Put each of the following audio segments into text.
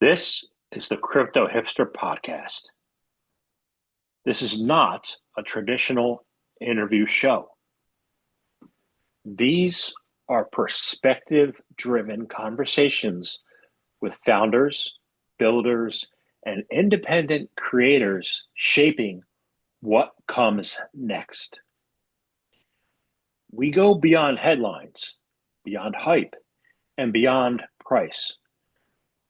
This is the Crypto Hipster podcast. This is not a traditional interview show. These are perspective driven conversations with founders, builders, and independent creators shaping what comes next. We go beyond headlines, beyond hype, and beyond price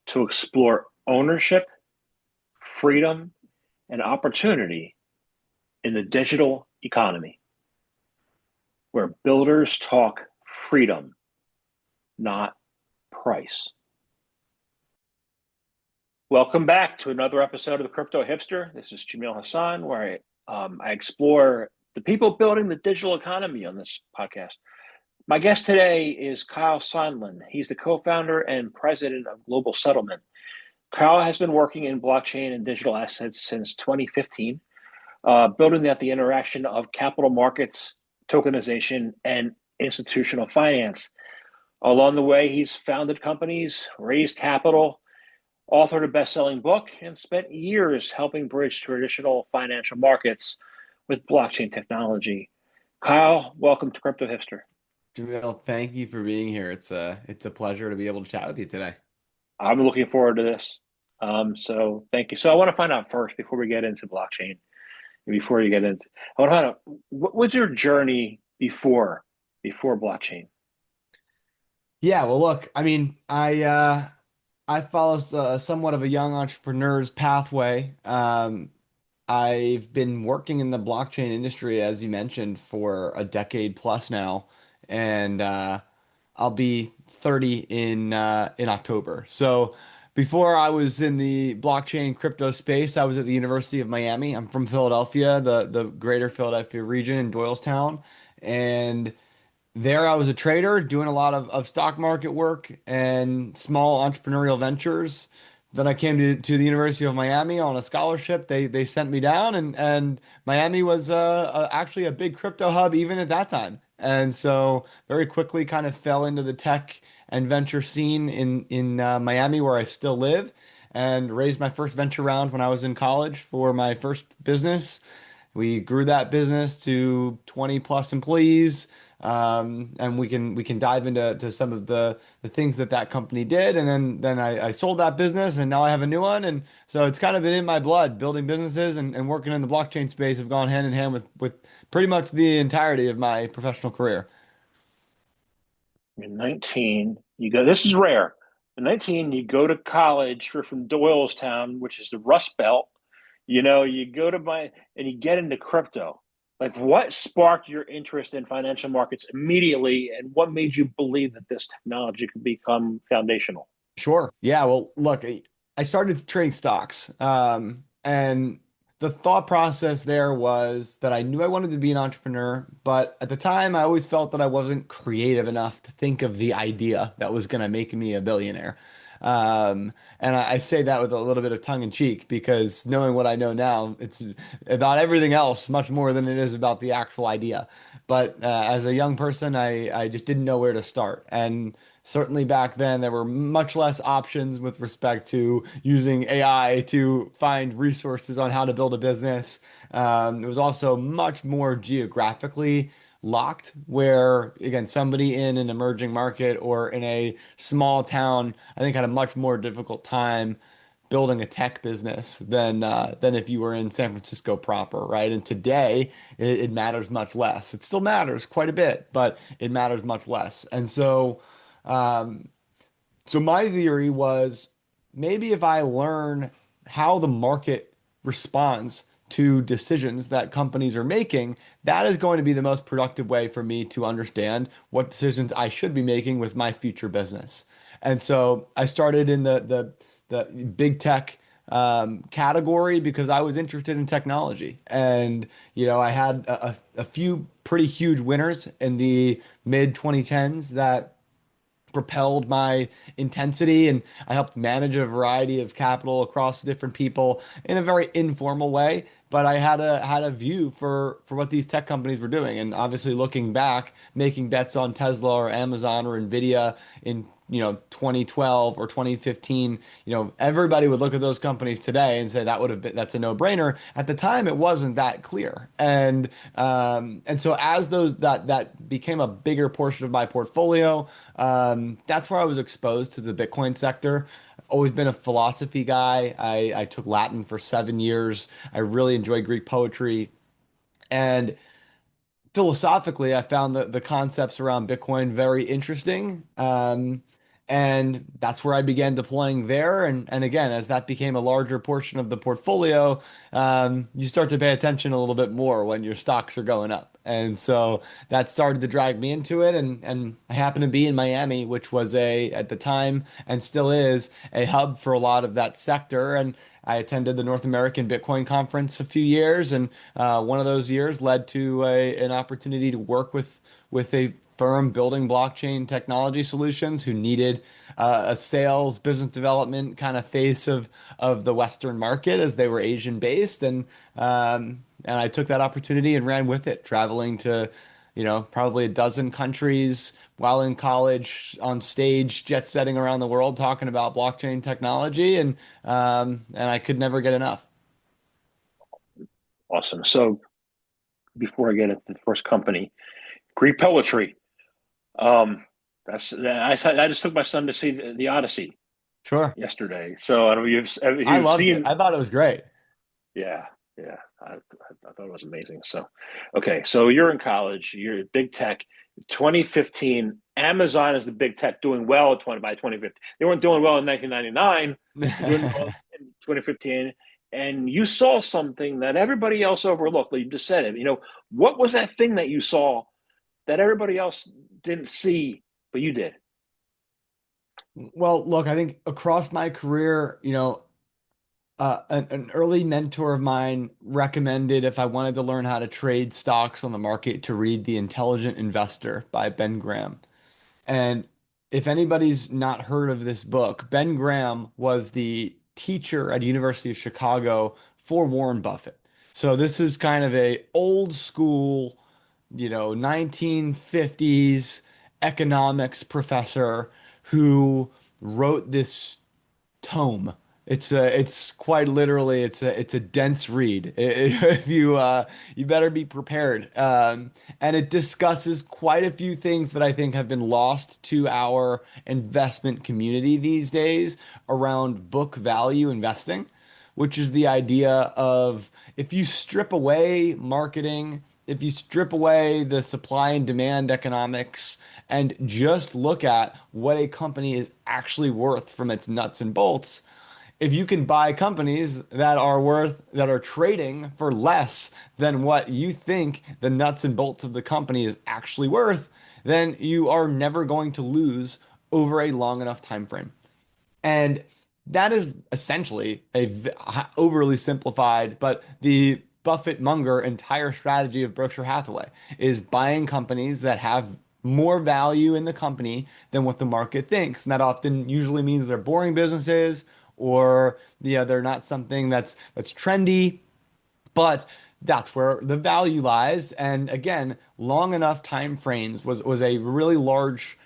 to explore ownership, freedom, and opportunity in the digital economy, where builders talk freedom, not price. Welcome back to another episode of the Crypto Hipster. This is Jamil Hassan, where I explore the people building the digital economy on this podcast. My guest today is Kyle Sonlin. He's the co-founder and president of Global Settlement. Kyle has been working in blockchain and digital assets since 2015, building at the interaction of capital markets, tokenization, and institutional finance. Along the way, he's founded companies, raised capital, authored a best-selling book, and spent years helping bridge traditional financial markets with blockchain technology. Kyle, welcome to Crypto Hipster. Jamil, thank you for being here. It's a pleasure to be able to chat with you today. I'm looking forward to this. So thank you. So I want to find out first, before we get into blockchain, before you get into, I want to find out, what was your journey before blockchain? Yeah, well, look, I follow somewhat of a young entrepreneur's pathway. I've been working in the blockchain industry, as you mentioned, for a decade plus now, and I'll be 30 in October. So before I was in the blockchain crypto space, I was at the University of Miami. I'm from Philadelphia, the greater Philadelphia region in Doylestown, and there I was a trader doing a lot of stock market work and small entrepreneurial ventures. Then I came to the University of Miami on a scholarship. They sent me down, and Miami was actually a big crypto hub even at that time. And so very quickly kind of fell into the tech and venture scene in Miami, where I still live, and raised my first venture round when I was in college for my first business. We grew that business to 20 plus employees. And we can dive into some of the things that company did, and then I sold that business, and now I have a new one, and so it's kind of been in my blood. Building businesses and working in the blockchain space have gone hand in hand with pretty much the entirety of my professional career. In 19, you go, this is rare. In 19, you go to college. You're from Doylestown, which is the Rust Belt. You go to and you get into crypto. Like, what sparked your interest in financial markets immediately, and what made you believe that this technology could become foundational? Sure. Yeah. Well, look, I started trading stocks. And the thought process there was that I knew I wanted to be an entrepreneur, but at the time I always felt that I wasn't creative enough to think of the idea that was going to make me a billionaire. And I say that with a little bit of tongue in cheek because knowing what I know now, it's about everything else much more than it is about the actual idea. But as a young person, I just didn't know where to start. And certainly back then, there were much less options with respect to using AI to find resources on how to build a business. It was also much more geographically locked, where, again, somebody in an emerging market or in a small town, I think, had a much more difficult time building a tech business than if you were in San Francisco proper, right? And today, it matters much less. It still matters quite a bit, but it matters much less. And so. Um, so my theory was maybe if I learn how the market responds to decisions that companies are making, that is going to be the most productive way for me to understand what decisions I should be making with my future business. And so I started in the big tech category because I was interested in technology. And, I had a few pretty huge winners in the mid 2010s that propelled my intensity, and I helped manage a variety of capital across different people in a very informal way. But I had a view for what these tech companies were doing, and obviously looking back, making bets on Tesla or Amazon or Nvidia in 2012 or 2015, everybody would look at those companies today and say that's a no-brainer. At the time, it wasn't that clear. And so as that became a bigger portion of my portfolio, that's where I was exposed to the Bitcoin sector. Always been a philosophy guy. I took Latin for 7 years. I really enjoy Greek poetry. And philosophically, I found the concepts around Bitcoin very interesting. And that's where I began deploying there. And again, as that became a larger portion of the portfolio, you start to pay attention a little bit more when your stocks are going up. And so that started to drag me into it. And I happened to be in Miami, which was at the time and still is a hub for a lot of that sector. And I attended the North American Bitcoin Conference a few years, and one of those years led to an opportunity to work with a firm building blockchain technology solutions who needed a sales, business development kind of face of the Western market as they were Asian based, and I took that opportunity and ran with it, traveling to probably a dozen countries while in college, on stage, jet setting around the world, talking about blockchain technology, and I could never get enough. Awesome. So before I get into the first company, Greek poetry. I just took my son to see the Odyssey Sure. yesterday. So I don't know if I you've loved it. seen. I thought it was great. Yeah, yeah. I thought it was amazing. So, okay, so you're in college, you're at big tech. 2015, Amazon is the big tech doing well at 2015. They weren't doing well in 1999. They're doing well in 2015. And you saw something that everybody else overlooked. Like you just said it. What was that thing that you saw that everybody else didn't see, but you did? Well, look, I think across my career, an early mentor of mine recommended if I wanted to learn how to trade stocks on the market to read The Intelligent Investor by Ben Graham. And if anybody's not heard of this book, Ben Graham was the teacher at University of Chicago for Warren Buffett. So this is kind of a old school, 1950s economics professor who wrote this tome. It's quite literally it's a dense read. If you better be prepared. And it discusses quite a few things that I think have been lost to our investment community these days around book value investing, which is the idea of if you strip away marketing, if you strip away the supply and demand economics and just look at what a company is actually worth from its nuts and bolts, if you can buy companies that are trading for less than what you think the nuts and bolts of the company is actually worth, then you are never going to lose over a long enough time frame. And that is essentially overly simplified, but the Buffett Munger entire strategy of Berkshire Hathaway is buying companies that have more value in the company than what the market thinks. And that often usually means they're boring businesses or they're not something that's trendy, but that's where the value lies. And again, long enough time frames was a really large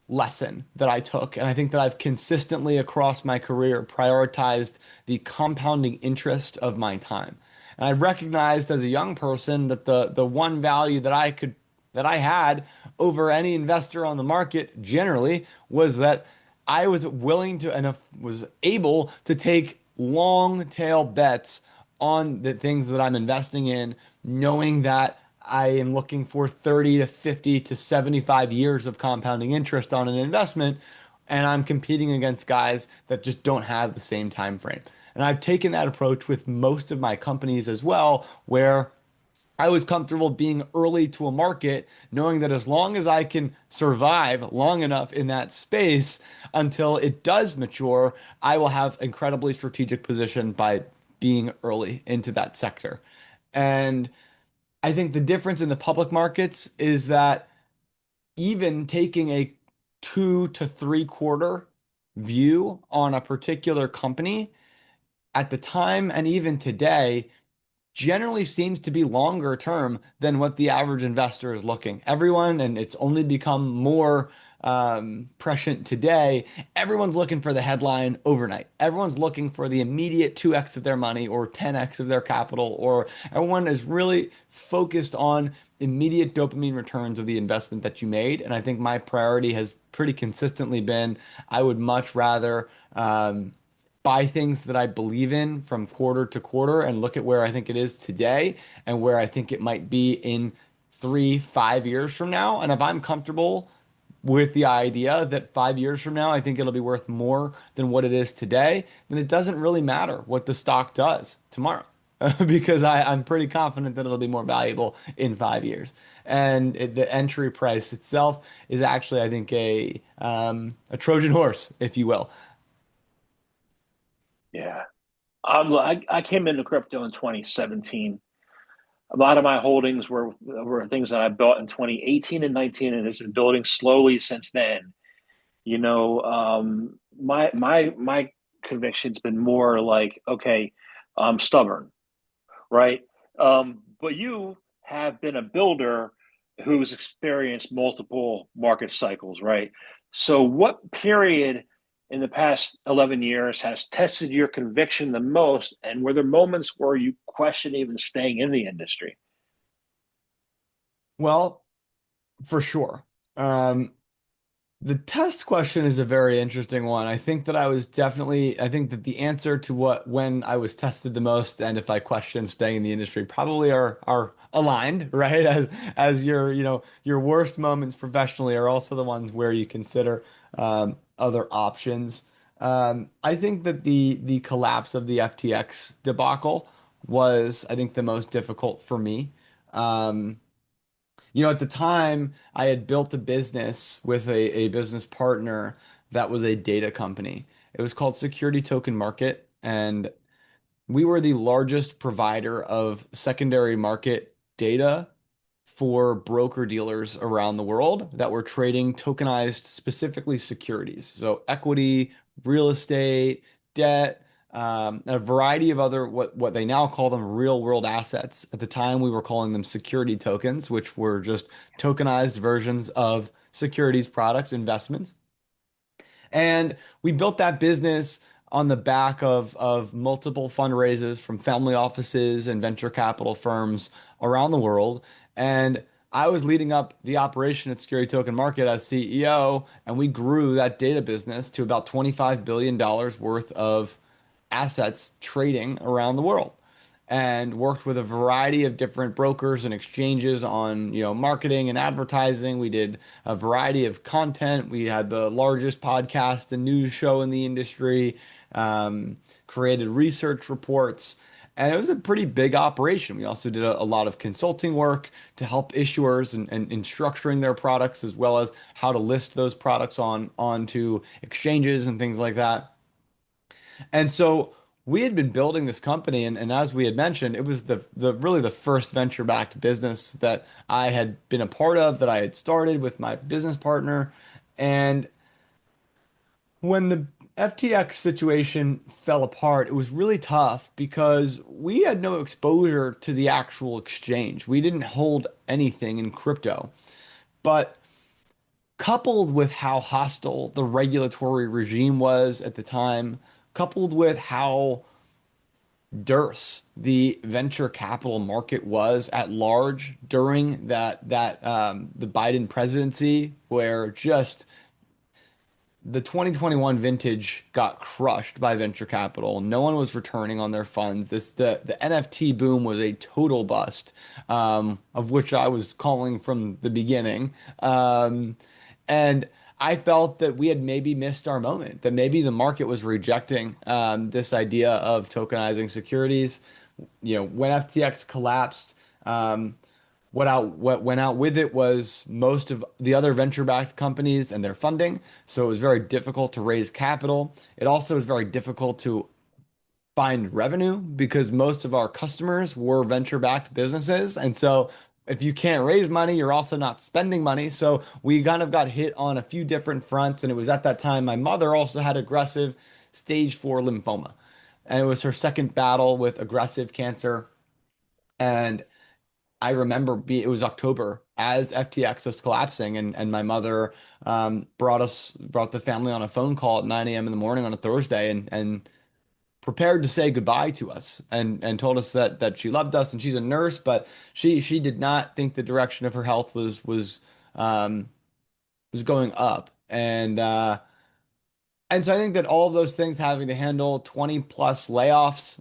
lesson that I took. And I think that I've consistently across my career prioritized the compounding interest of my time. And I recognized as a young person that the one value that I had over any investor on the market generally was that I was willing to and was able to take long tail bets on the things that I'm investing in, knowing that I am looking for 30 to 50 to 75 years of compounding interest on an investment, and I'm competing against guys that just don't have the same time frame. And I've taken that approach with most of my companies as well, where I was comfortable being early to a market, knowing that as long as I can survive long enough in that space until it does mature, I will have incredibly strategic position by being early into that sector. And I think the difference in the public markets is that even taking a 2 to 3 quarter view on a particular company at the time and even today generally seems to be longer term than what the average investor is looking. Everyone, and it's only become more prescient today, everyone's looking for the headline overnight. Everyone's looking for the immediate 2x of their money or 10x of their capital, or everyone is really focused on immediate dopamine returns of the investment that you made. And I think my priority has pretty consistently been I would much rather buy things that I believe in from quarter to quarter and look at where I think it is today and where I think it might be in 3, 5 years from now. And if I'm comfortable with the idea that 5 years from now, I think it'll be worth more than what it is today, then it doesn't really matter what the stock does tomorrow. Because I'm pretty confident that it'll be more valuable in 5 years. And the entry price itself is actually, I think, a Trojan horse, if you will. Yeah. I came into crypto in 2017. A lot of my holdings were things that I bought in 2018 and 19, and it's been building slowly since then. My conviction's been more like, okay, I'm stubborn, right? But you have been a builder who's experienced multiple market cycles, right? So, what period in the past 11 years has tested your conviction the most? And were there moments where you question even staying in the industry? Well, for sure. Um, The test question is a very interesting one. I think that the answer to what when I was tested the most and if I question staying in the industry probably are aligned, right? As your, your worst moments professionally are also the ones where you consider other options. I think that the collapse of the FTX debacle was, I think, the most difficult for me. Um, at the time, I had built a business with a business partner that was a data company. It was called Security Token Market, and we were the largest provider of secondary market data for broker dealers around the world that were trading tokenized, specifically securities. So equity, real estate, debt, a variety of other what they now call them real world assets. At the time, we were calling them security tokens, which were just tokenized versions of securities products, investments. And we built that business on the back of multiple fundraisers from family offices and venture capital firms around the world. And I was leading up the operation at Security Token Market as CEO, and we grew that data business to about $25 billion worth of assets trading around the world and worked with a variety of different brokers and exchanges on, marketing and advertising. We did a variety of content. We had the largest podcast and news show in the industry, created research reports, and it was a pretty big operation. We also did a lot of consulting work to help issuers and in structuring their products, as well as how to list those products onto exchanges and things like that. And so we had been building this company, and as we had mentioned, it was the really the first venture-backed business that I had been a part of, that I had started with my business partner. And when the FTX situation fell apart, it was really tough because we had no exposure to the actual exchange. We didn't hold anything in crypto. But coupled with how hostile the regulatory regime was at the time, coupled with how the venture capital market was at large during the Biden presidency, where just the 2021 vintage got crushed by venture capital. No one was returning on their funds. The NFT boom was a total bust, of which I was calling from the beginning. And I felt that we had maybe missed our moment, that maybe the market was rejecting this idea of tokenizing securities. When FTX collapsed, what went out with it was most of the other venture-backed companies and their funding. So it was very difficult to raise capital. It also was very difficult to find revenue because most of our customers were venture-backed businesses. And so if you can't raise money, you're also not spending money. So we kind of got hit on a few different fronts. And it was at that time my mother also had aggressive stage 4 lymphoma. And it was her second battle with aggressive cancer. And it was October as FTX was collapsing, and my mother brought the family on a phone call at 9 a.m. in the morning on a Thursday and prepared to say goodbye to us and told us that she loved us and she's a nurse, but she did not think the direction of her health um, was going up. And so I think that all of those things, having to handle 20 plus layoffs,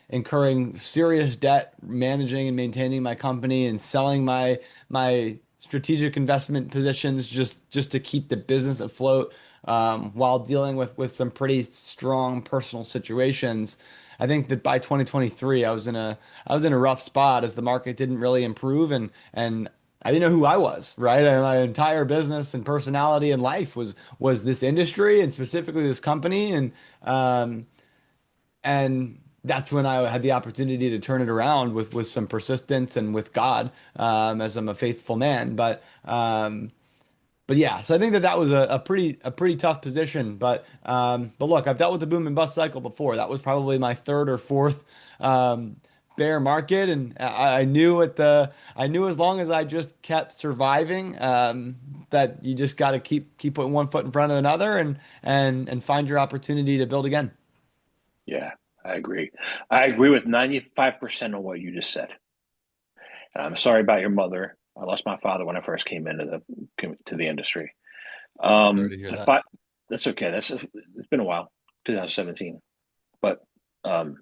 incurring serious debt, managing and maintaining my company and selling my strategic investment positions just to keep the business afloat, while dealing with some pretty strong personal situations. I think that by 2023, I was in a rough spot as the market didn't really improve and I didn't know who I was, right? And my entire business and personality and life was this industry and specifically this company, um, and that's when I had the opportunity to turn it around with some persistence and with God, as I'm a faithful man. But yeah, so I think that was a pretty tough position. But look, I've dealt with the boom and bust cycle before. That was probably my third or fourth um, bear market, and I knew as long as I just kept surviving, that you just got to keep putting one foot in front of another and find your opportunity to build again. Yeah, I agree. I agree with 95% of what you just said. And I'm sorry about your mother. I lost my father when I first came to the industry. Sorry to hear I that. thought that's okay. It's been a while, 2017. But um,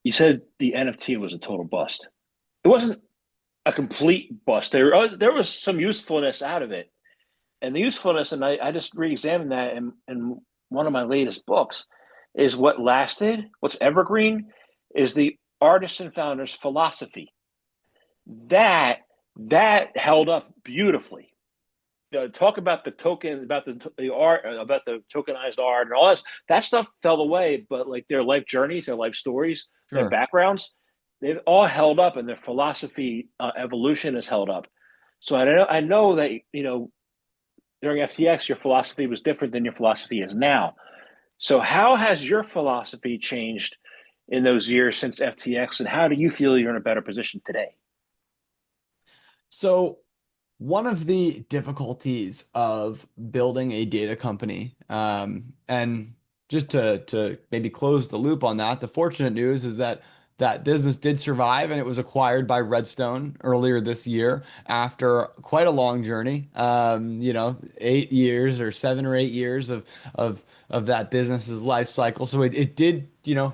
you said the NFT was a total bust. It wasn't a complete bust. There was some usefulness out of it, and the usefulness, and I just re-examined that in one of my latest books, is what lasted, what's evergreen, is the artist and founder's philosophy. That that held up beautifully. Talk about the token, about the art, about the tokenized art, and all that. That stuff fell away, but like their life journeys, their life stories, their Sure. backgrounds, they've all held up, and their philosophy evolution has held up. So I know that during FTX, your philosophy was different than your philosophy is now. So how has your philosophy changed in those years since FTX, and how do you feel you're in a better position today? So one of the difficulties of building a data company, and just to maybe close the loop on that, the fortunate news is that that business did survive and it was acquired by Redstone earlier this year after quite a long journey. 8 years or 7 or 8 years of that business's life cycle. So it did,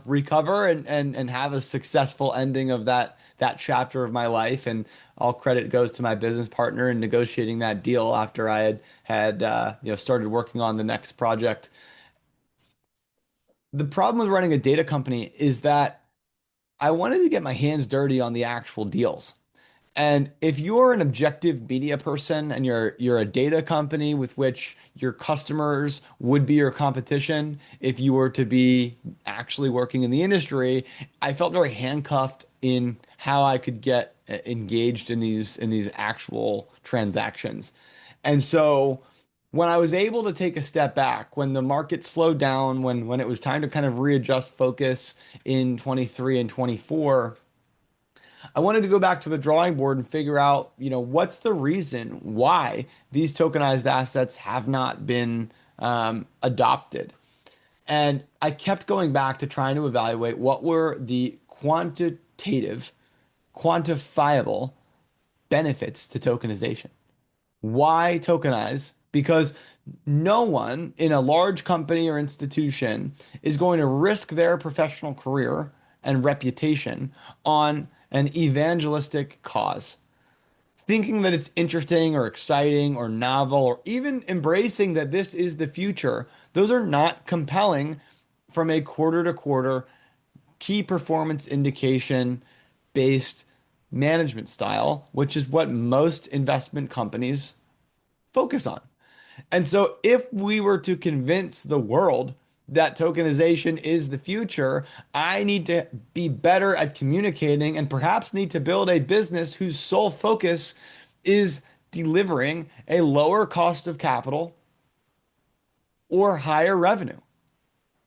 recover and have a successful ending of that chapter of my life. And all credit goes to my business partner in negotiating that deal after I had started working on the next project. The problem with running a data company is that I wanted to get my hands dirty on the actual deals. And if you're an objective media person and you're a data company with which your customers would be your competition, if you were to be actually working in the industry, I felt very handcuffed in how I could get engaged in these actual transactions. And so when I was able to take a step back, when the market slowed down, when it was time to kind of readjust focus in 23 and 24, I wanted to go back to the drawing board and figure out, what's the reason why these tokenized assets have not been adopted. And I kept going back to trying to evaluate what were the quantitative, quantifiable benefits to tokenization. Why tokenize? Because no one in a large company or institution is going to risk their professional career and reputation on an evangelistic cause. Thinking that it's interesting or exciting or novel or even embracing that this is the future, those are not compelling from a quarter to quarter key performance indication based management style, which is what most investment companies focus on. And so, if we were to convince the world that tokenization is the future, I need to be better at communicating and perhaps need to build a business whose sole focus is delivering a lower cost of capital or higher revenue.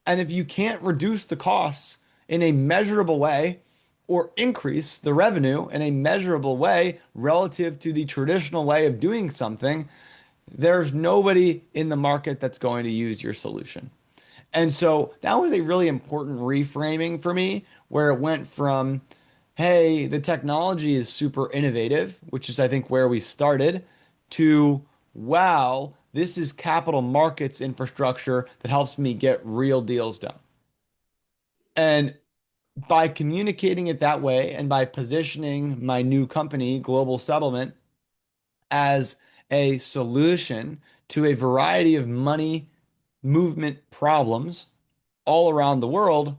And if you can't reduce the costs in a measurable way or increase the revenue in a measurable way relative to the traditional way of doing something, there's nobody in the market that's going to use your solution. And so that was a really important reframing for me, where it went from, hey, the technology is super innovative, which is, I think, where we started, to, wow, this is capital markets infrastructure that helps me get real deals done. And by communicating it that way and by positioning my new company, Global Settlement, as a solution to a variety of money movement problems all around the world,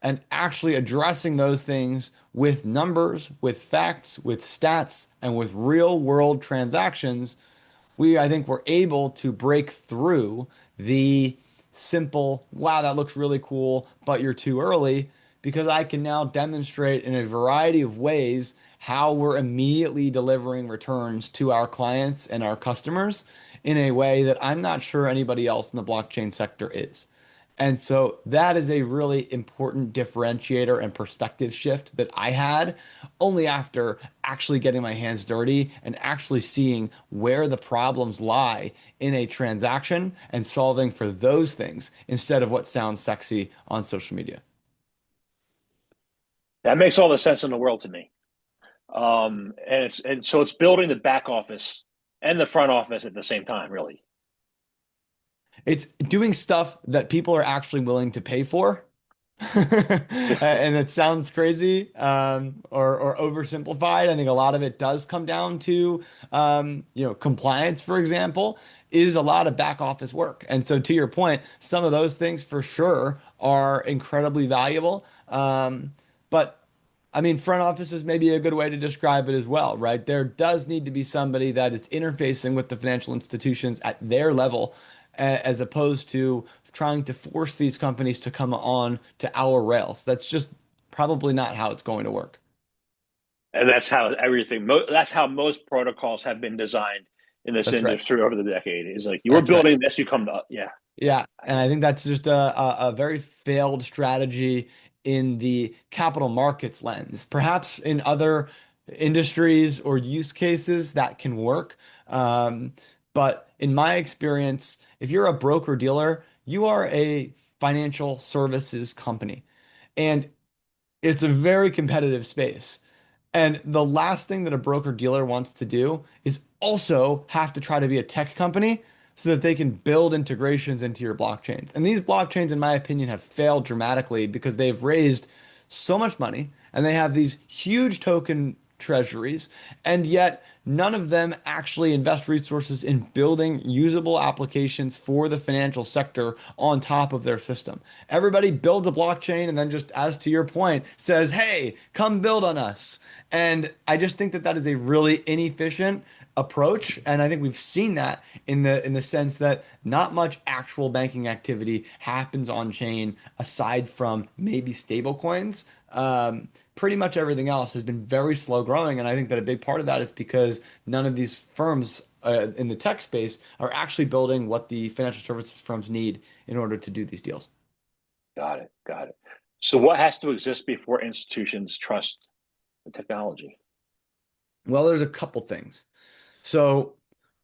and actually addressing those things with numbers, with facts, with stats, and with real world transactions, I think, were able to break through the simple, wow, that looks really cool, but you're too early, because I can now demonstrate in a variety of ways how we're immediately delivering returns to our clients and our customers in a way that I'm not sure anybody else in the blockchain sector is. And so that is a really important differentiator and perspective shift that I had only after actually getting my hands dirty and actually seeing where the problems lie in a transaction and solving for those things instead of what sounds sexy on social media. That makes all the sense in the world to me. And so it's building the back office and the front office at the same time, really. It's doing stuff that people are actually willing to pay for. And it sounds crazy, or oversimplified. I think a lot of it does come down to, compliance, for example, is a lot of back office work. And so, to your point, some of those things for sure are incredibly valuable. But I mean, front office is maybe a good way to describe it as well, right? There does need to be somebody that is interfacing with the financial institutions at their level, as opposed to trying to force these companies to come on to our rails. That's just probably not how it's going to work. And that's how that's how most protocols have been designed in this That's right. industry over the decade. Is like you were That's right. building this, you come to, yeah. Yeah, and I think that's just a very failed strategy in the capital markets lens. Perhaps in other industries or use cases that can work. But in my experience, if you're a broker dealer, you are a financial services company. And it's a very competitive space. And the last thing that a broker dealer wants to do is also have to try to be a tech company so that they can build integrations into your blockchains. And these blockchains, in my opinion, have failed dramatically because they've raised so much money and they have these huge token treasuries, and yet none of them actually invest resources in building usable applications for the financial sector on top of their system. Everybody builds a blockchain and then, just as to your point, says, hey, come build on us. And I just think that that is a really inefficient approach, and I think we've seen that in the sense that not much actual banking activity happens on chain aside from maybe stable coins. Pretty much everything else has been very slow growing, and I think that a big part of that is because none of these firms in the tech space are actually building what the financial services firms need in order to do these deals. Got it. Got it. So what has to exist before institutions trust the technology? Well, there's a couple things. So,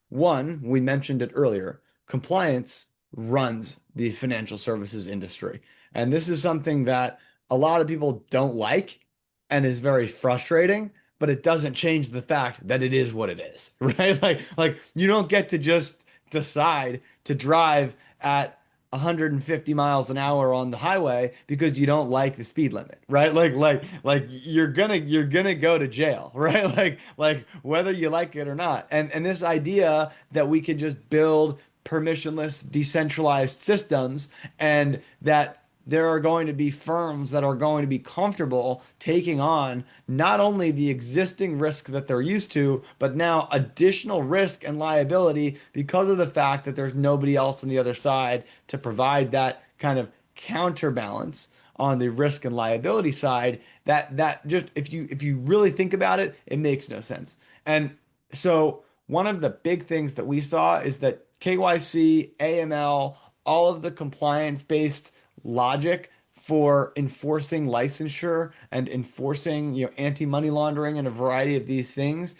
one, we mentioned it earlier, compliance runs the financial services industry. And this is something that a lot of people don't like and is very frustrating, but it doesn't change the fact that it is what it is, right? Like you don't get to just decide to drive at 150 miles an hour on the highway because you don't like the speed limit, right? Like you're gonna go to jail, right? Like whether you like it or not. And this idea that we could just build permissionless, decentralized systems, and that there are going to be firms that are going to be comfortable taking on not only the existing risk that they're used to, but now additional risk and liability because of the fact that there's nobody else on the other side to provide that kind of counterbalance on the risk and liability side. That just, if you really think about it, it makes no sense. And so one of the big things that we saw is that KYC, AML, all of the compliance-based logic for enforcing licensure and enforcing, anti-money laundering and a variety of these things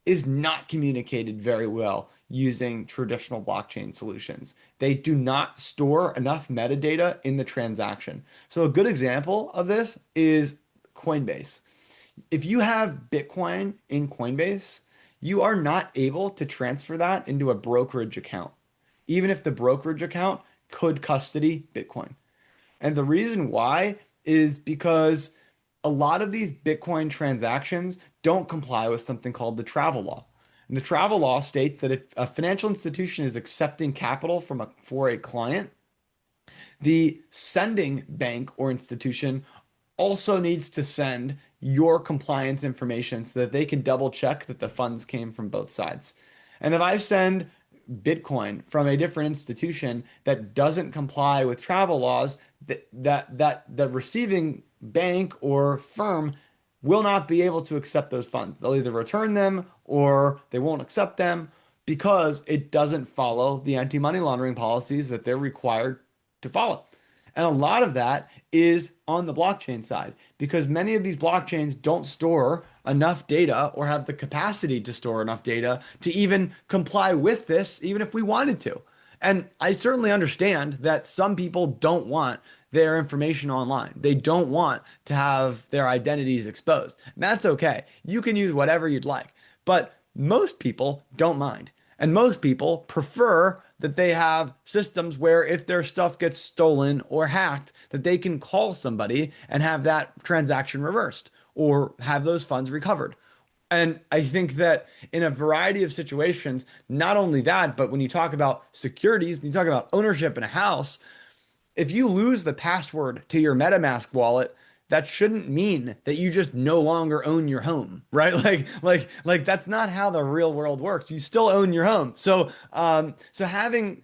is not communicated very well using traditional blockchain solutions. They do not store enough metadata in the transaction. So a good example of this is Coinbase. If you have Bitcoin in Coinbase, you are not able to transfer that into a brokerage account, even if the brokerage account could custody Bitcoin. And the reason why is because a lot of these Bitcoin transactions don't comply with something called the travel law. And the travel law states that if a financial institution is accepting capital for a client, the sending bank or institution also needs to send your compliance information so that they can double check that the funds came from both sides. And if I send Bitcoin from a different institution that doesn't comply with travel laws, that the receiving bank or firm will not be able to accept those funds. They'll either return them or they won't accept them because it doesn't follow the anti-money laundering policies that they're required to follow. And a lot of that is on the blockchain side because many of these blockchains don't store enough data or have the capacity to store enough data to even comply with this, even if we wanted to. And I certainly understand that some people don't want their information online. They don't want to have their identities exposed. And that's okay. You can use whatever you'd like. But most people don't mind. And most people prefer that they have systems where if their stuff gets stolen or hacked, that they can call somebody and have that transaction reversed or have those funds recovered. And I think that in a variety of situations, not only that, but when you talk about securities, you talk about ownership in a house, if you lose the password to your MetaMask wallet, that shouldn't mean that you just no longer own your home, right? Like that's not how the real world works. You still own your home. So having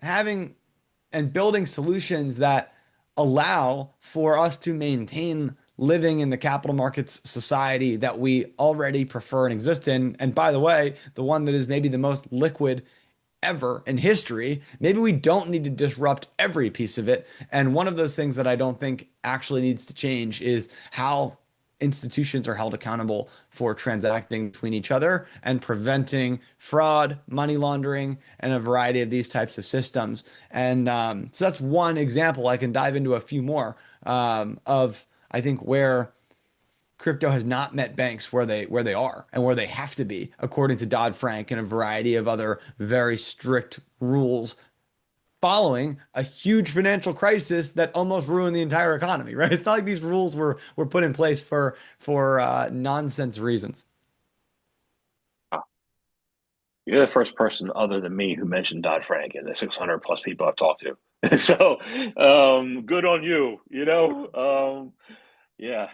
and building solutions that allow for us to maintain living in the capital markets society that we already prefer and exist in. And by the way, the one that is maybe the most liquid ever in history. Maybe we don't need to disrupt every piece of it. And one of those things that I don't think actually needs to change is how institutions are held accountable for transacting between each other and preventing fraud, money laundering, and a variety of these types of systems. And so that's one example. I can dive into a few more of, I think, where crypto has not met banks where they are and where they have to be, according to Dodd-Frank and a variety of other very strict rules following a huge financial crisis that almost ruined the entire economy, right? It's not like these rules were put in place for nonsense reasons. You're the first person other than me who mentioned Dodd-Frank and the 600 plus people I've talked to. So, good on you, yeah.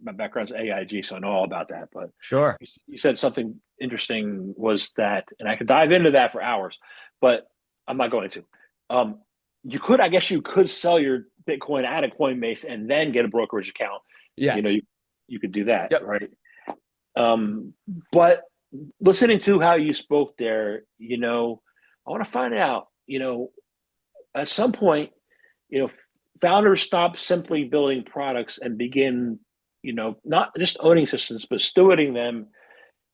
My background's AIG, so I know all about that. But Sure. you said something interesting was that, and I could dive into that for hours, but I'm not going to. Um, I guess you could sell your Bitcoin at a Coinbase and then get a brokerage account. You know, Yes. you could do that, Yep. right? Um, but listening to how you spoke there, I want to find out, at some point, you know, founders stop simply building products and begin, not just owning systems, but stewarding them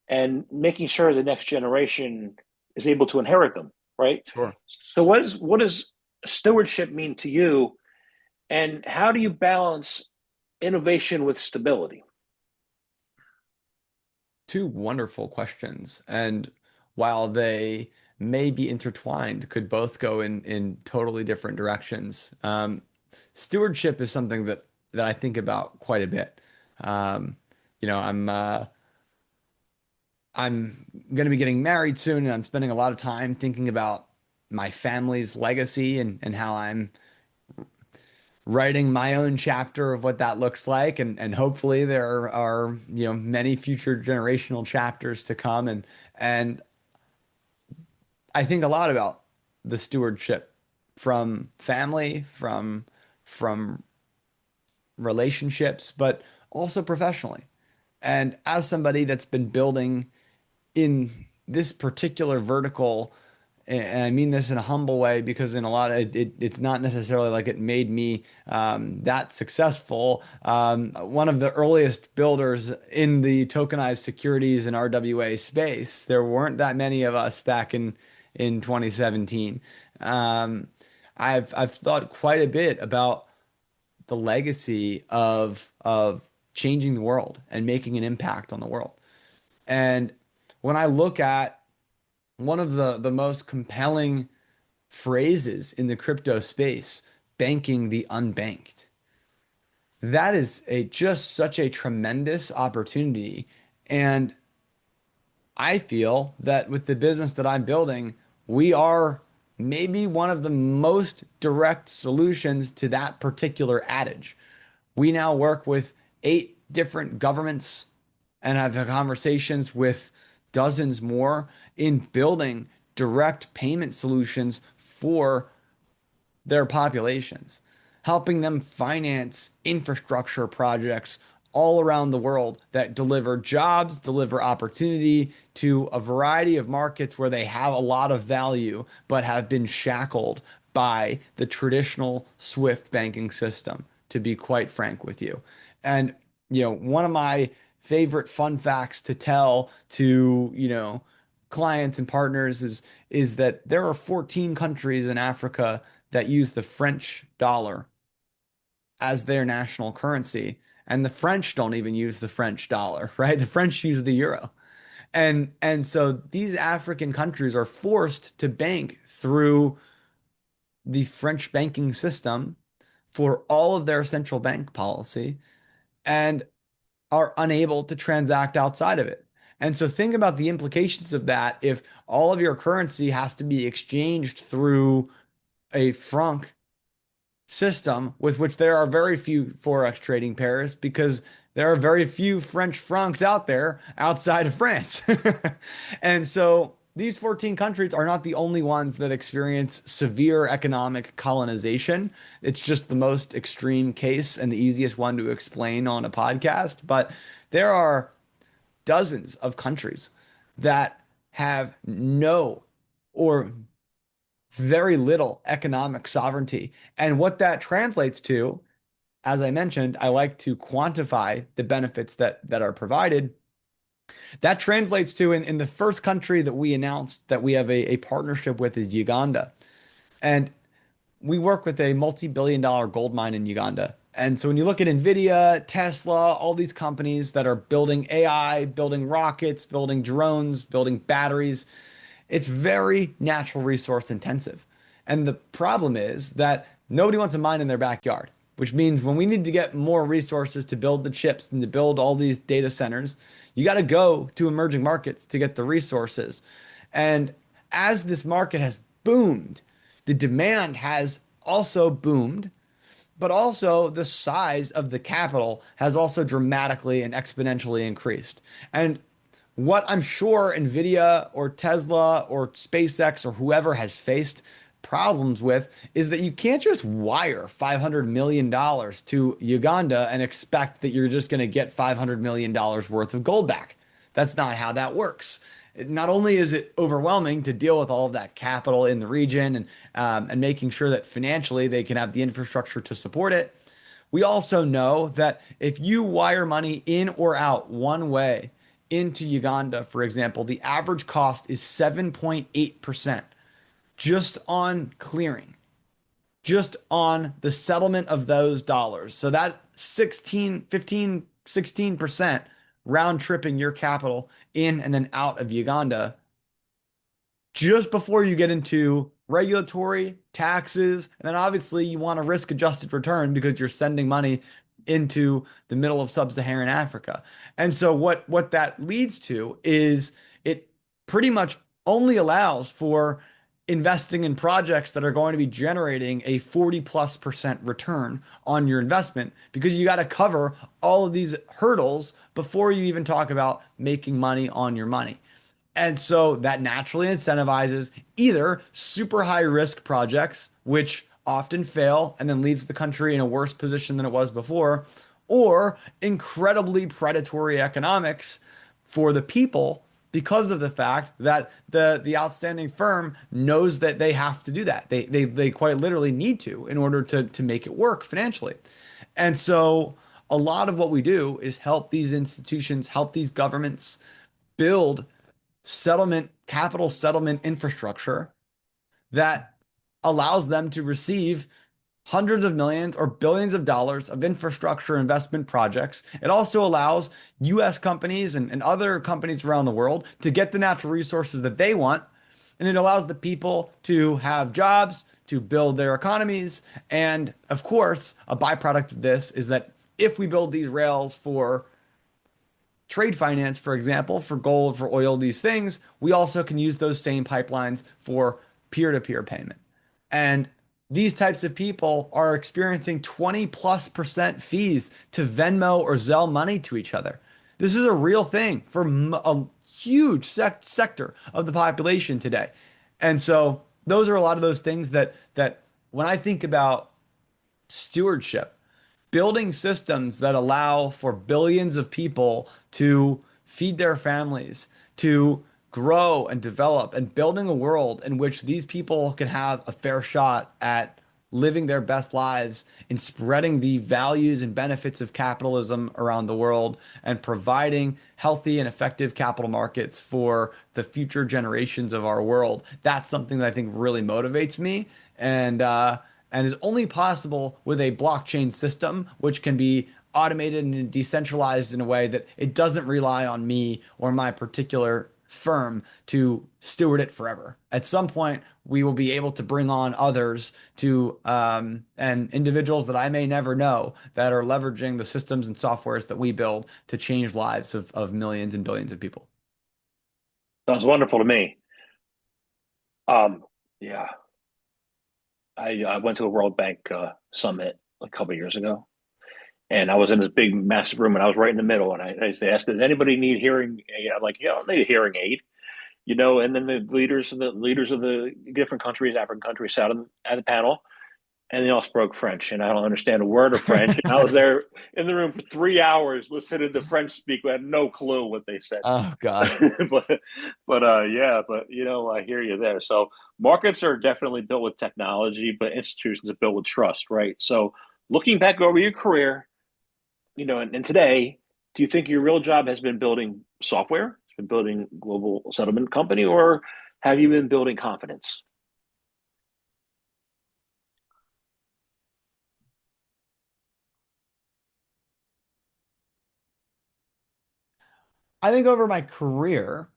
and making sure the next generation is able to inherit them, right? Sure. So what does stewardship mean to you, and how do you balance innovation with stability? Two wonderful questions. And while they may be intertwined, could both go in totally different directions. Stewardship is something that I think about quite a bit. Um, I'm going to be getting married soon, and I'm spending a lot of time thinking about my family's legacy and how I'm writing my own chapter of what that looks like. And hopefully there are, many future generational chapters to come. And I think a lot about the stewardship from family, from relationships, but also professionally. And as somebody that's been building in this particular vertical and I mean this in a humble way because in a lot of it's not necessarily like it made me that successful. One of the earliest builders in the tokenized securities and RWA space, there weren't that many of us back in 2017. Um, I've thought quite a bit about the legacy of changing the world and making an impact on the world. And when I look at one of the most compelling phrases in the crypto space, banking the unbanked. That is a just such a tremendous opportunity. And I feel that with the business that I'm building, we are maybe one of the most direct solutions to that particular adage. We now work with 8 different governments and have had conversations with dozens more in building direct payment solutions for their populations, helping them finance infrastructure projects all around the world that deliver jobs, deliver opportunity to a variety of markets where they have a lot of value, but have been shackled by the traditional Swift banking system, to be quite frank with you. And, one of my favorite fun facts to tell to, clients and partners is that there are 14 countries in Africa that use the French dollar as their national currency. And the French don't even use the French dollar, right? The French use the euro. And so these African countries are forced to bank through the French banking system for all of their central bank policy and are unable to transact outside of it. And so think about the implications of that if all of your currency has to be exchanged through a franc system with which there are very few forex trading pairs because there are very few French francs out there outside of France. And so these 14 countries are not the only ones that experience severe economic colonization. It's just the most extreme case and the easiest one to explain on a podcast. But there are dozens of countries that have no or very little economic sovereignty. And what that translates to, as I mentioned, I like to quantify the benefits that are provided. That translates to in the first country that we announced that we have a partnership with is Uganda. And we work with a multi-billion-dollar gold mine in Uganda. And so when you look at Nvidia, Tesla, all these companies that are building AI, building rockets, building drones, building batteries, it's very natural resource intensive. And the problem is that nobody wants a mine in their backyard, which means when we need to get more resources to build the chips and to build all these data centers, you got to go to emerging markets to get the resources. And as this market has boomed, the demand has also boomed, but also the size of the capital has also dramatically and exponentially increased. And what I'm sure Nvidia or Tesla or SpaceX or whoever has faced problems with is that you can't just wire $500 million to Uganda and expect that you're just going to get $500 million worth of gold back. That's not how that works. Not only is it overwhelming to deal with all of that capital in the region and making sure that financially they can have the infrastructure to support it, we also know that if you wire money in or out one way into Uganda, for example, the average cost is 7.8% just on clearing, just on the settlement of those dollars. So that 16, 15, 16% round tripping your capital in and then out of Uganda just before you get into regulatory taxes. And then obviously you want a risk adjusted return because you're sending money into the middle of sub-Saharan Africa. And so what that leads to is it pretty much only allows for investing in projects that are going to be generating a 40+% return on your investment because you got to cover all of these hurdles before you even talk about making money on your money. And so that naturally incentivizes either super high risk projects, which often fail and then leaves the country in a worse position than it was before, or incredibly predatory economics for the people because of the fact that the outstanding firm knows that they have to do that. They quite literally need to in order to make it work financially. And so a lot of what we do is help these institutions, help these governments build capital settlement infrastructure that allows them to receive hundreds of millions or billions of dollars of infrastructure investment projects. It also allows US companies and other companies around the world to get the natural resources that they want. And it allows the people to have jobs, to build their economies. And of course, a byproduct of this is that if we build these rails for trade finance, for example, for gold, for oil, these things, we also can use those same pipelines for peer-to-peer payment. And these types of people are experiencing 20+% fees to Venmo or Zelle money to each other. This is a real thing for a huge sector of the population today. And so those are a lot of those things that when I think about stewardship, building systems that allow for billions of people to feed their families, to grow and develop, and building a world in which these people can have a fair shot at living their best lives and spreading the values and benefits of capitalism around the world and providing healthy and effective capital markets for the future generations of our world. That's something that I think really motivates me. And is only possible with a blockchain system, which can be automated and decentralized in a way that it doesn't rely on me or my particular firm to steward it forever. At some point, we will be able to bring on others to and individuals that I may never know that are leveraging the systems and softwares that we build to change lives of millions and billions of people. Sounds wonderful to me. Yeah, I went to a World Bank summit a couple of years ago, and I was in this big, massive room, and I was right in the middle. And I asked, "Does anybody need hearing aid?" I'm like, "Yeah, I don't need a hearing aid." And then the leaders of the different countries, African countries, sat at the panel, and they all spoke French, and I don't understand a word of French. And I was there in the room for 3 hours listening to French speak. I had no clue what they said. Oh God. but yeah, but I hear you there. So markets are definitely built with technology, but institutions are built with trust, right? So looking back over your career, and today, do you think your real job has been building software, has been building global settlement company, or have you been building confidence? I think over my career,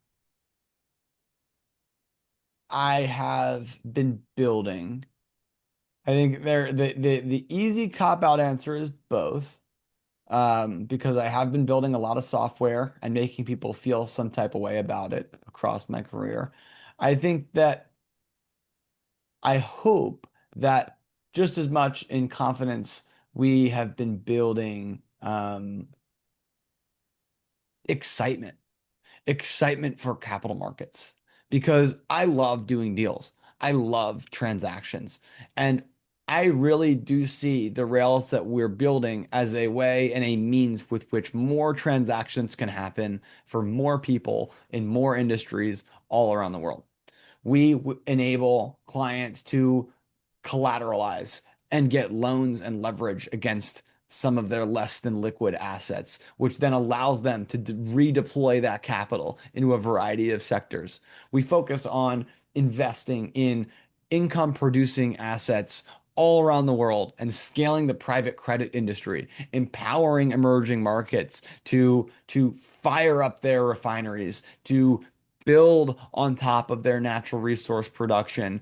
I have been building. I think the easy cop out answer is both. Because I have been building a lot of software and making people feel some type of way about it across my career. I think that I hope that just as much in confidence, we have been building excitement. Excitement for capital markets because I love doing deals. I love transactions. And I really do see the rails that we're building as a way and a means with which more transactions can happen for more people in more industries all around the world. We enable clients to collateralize and get loans and leverage against some of their less than liquid assets, which then allows them to redeploy that capital into a variety of sectors. We focus on investing in income producing assets all around the world and scaling the private credit industry, empowering emerging markets to fire up their refineries, to build on top of their natural resource production,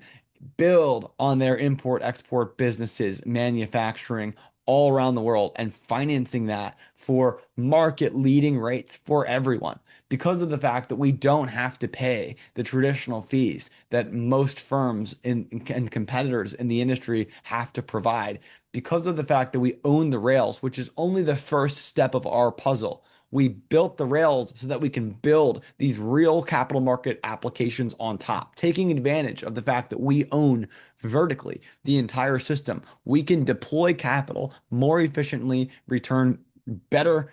build on their import export businesses, manufacturing all around the world, and financing that for market leading rates for everyone because of the fact that we don't have to pay the traditional fees that most firms and competitors in the industry have to provide because of the fact that we own the rails, which is only the first step of our puzzle. We built the rails so that we can build these real capital market applications on top, taking advantage of the fact that we own vertically the entire system. We can deploy capital more efficiently, return better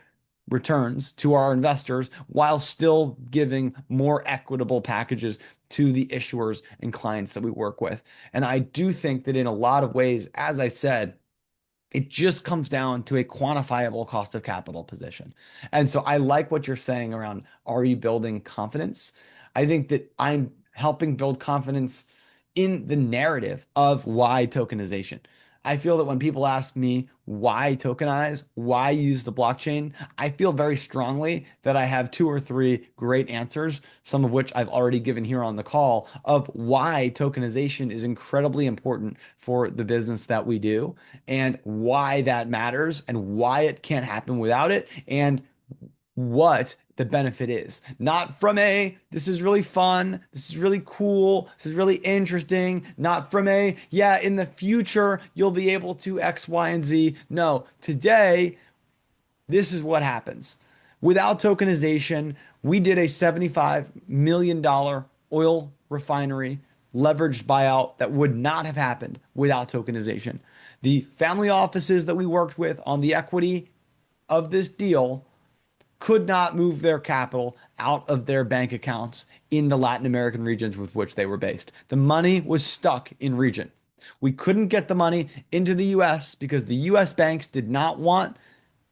returns to our investors while still giving more equitable packages to the issuers and clients that we work with. And I do think that in a lot of ways, as I said, it just comes down to a quantifiable cost of capital position. And so I like what you're saying around, are you building confidence? I think that I'm helping build confidence in the narrative of why tokenization. I feel that when people ask me why tokenize, why use the blockchain, I feel very strongly that I have two or three great answers, some of which I've already given here on the call, of why tokenization is incredibly important for the business that we do and why that matters and why it can't happen without it and what the benefit is. Not from a, this is really fun, this is really cool, this is really interesting, not from a, yeah, in the future you'll be able to X, Y, and Z. No, today, this is what happens. Without tokenization, we did a $75 million oil refinery leveraged buyout that would not have happened without tokenization. The family offices that we worked with on the equity of this deal could not move their capital out of their bank accounts in the Latin American regions with which they were based. The money was stuck in region. We couldn't get the money into the US because the US banks did not want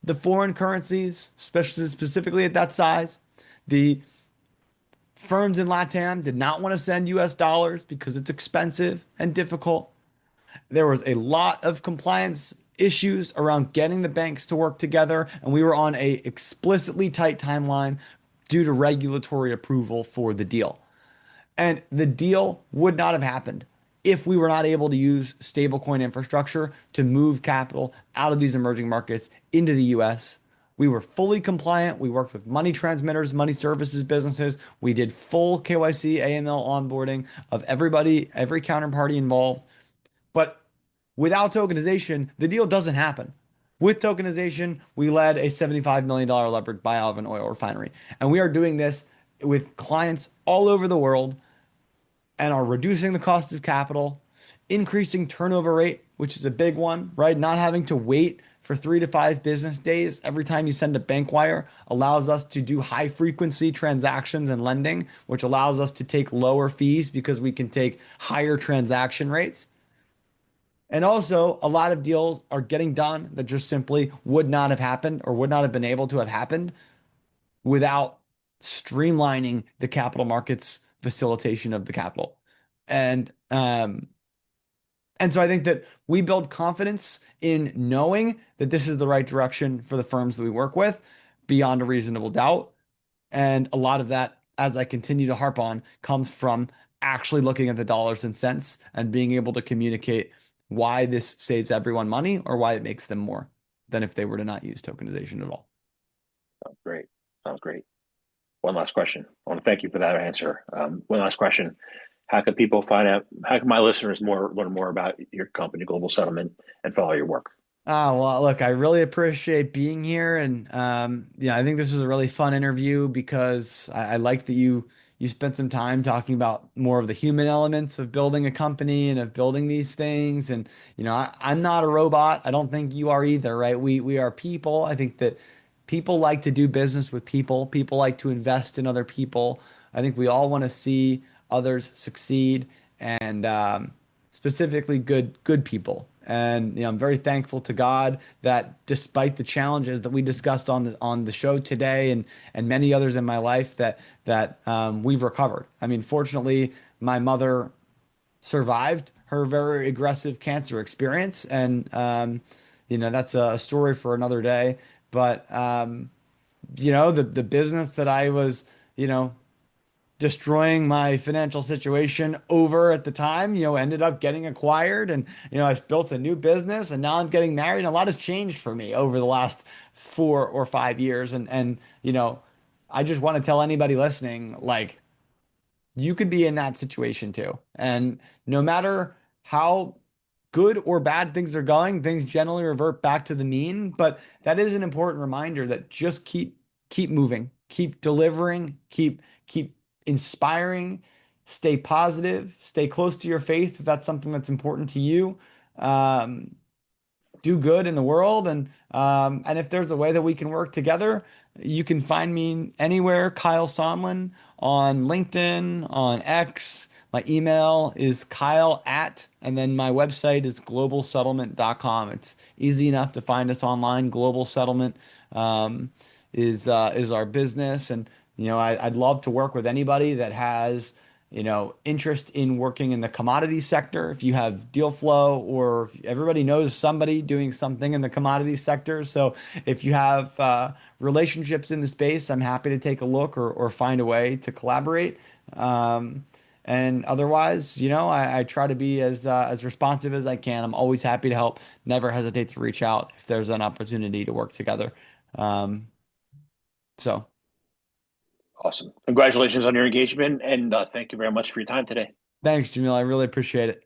the foreign currencies, especially specifically at that size. The firms in LATAM did not want to send US dollars because it's expensive and difficult. There was a lot of compliance issues around getting the banks to work together, and we were on a explicitly tight timeline due to regulatory approval for the deal. And the deal would not have happened if we were not able to use stablecoin infrastructure to move capital out of these emerging markets into the US. We were fully compliant. We worked with money transmitters, money services businesses. We did full KYC, AML onboarding of everybody, every counterparty involved. But without tokenization, the deal doesn't happen. With tokenization, we led a $75 million leveraged buyout of an oil refinery. And we are doing this with clients all over the world and are reducing the cost of capital, increasing turnover rate, which is a big one, right? Not having to wait for 3 to 5 business days every time you send a bank wire allows us to do high frequency transactions and lending, which allows us to take lower fees because we can take higher transaction rates. And also, a lot of deals are getting done that just simply would not have happened or would not have been able to have happened without streamlining the capital markets facilitation of the capital. And and so I think that we build confidence in knowing that this is the right direction for the firms that we work with beyond a reasonable doubt. And a lot of that, as I continue to harp on, comes from actually looking at the dollars and cents and being able to communicate why this saves everyone money or why it makes them more than if they were to not use tokenization at all. Sounds great. Sounds great. One last question. I want to thank you for that answer. One last question. How can people find out? How can my listeners learn more about your company, Global Settlement, and follow your work? Well, look, I really appreciate being here, and yeah, I think this was a really fun interview because I like that you spent some time talking about more of the human elements of building a company and of building these things. And I'm not a robot. I don't think you are either, right? We are people. I think that people like to do business with people. People like to invest in other people. I think we all want to see others succeed, and specifically good people. And I'm very thankful to God that despite the challenges that we discussed on the show today and many others in my life that we've recovered. I mean, fortunately, my mother survived her very aggressive cancer experience, and that's a story for another day. But the business that I was destroying my financial situation over at the time, ended up getting acquired, and I built a new business, and now I'm getting married, and a lot has changed for me over the last 4 or 5 years. And I just want to tell anybody listening, like, you could be in that situation too. And no matter how good or bad things are going, things generally revert back to the mean. But that is an important reminder that just keep moving, keep delivering, keep inspiring, stay positive, stay close to your faith if that's something that's important to you. Um, do good in the world, and if there's a way that we can work together, You can find me anywhere, Kyle Sonlin, on LinkedIn, on X. My email is Kyle at, and then my website is globalsettlement.com. It's easy enough to find us online. Global Settlement um, is our business, and I'd love to work with anybody that has interest in working in the commodity sector. If you have deal flow, or if everybody knows somebody doing something in the commodity sector. So if you have relationships in the space, I'm happy to take a look or find a way to collaborate. Um, and otherwise, I try to be as responsive as I can. I'm always happy to help. Never hesitate to reach out if there's an opportunity to work together. Um, so Awesome. Congratulations on your engagement, and thank you very much for your time today. thanks, Jamil. I really appreciate it.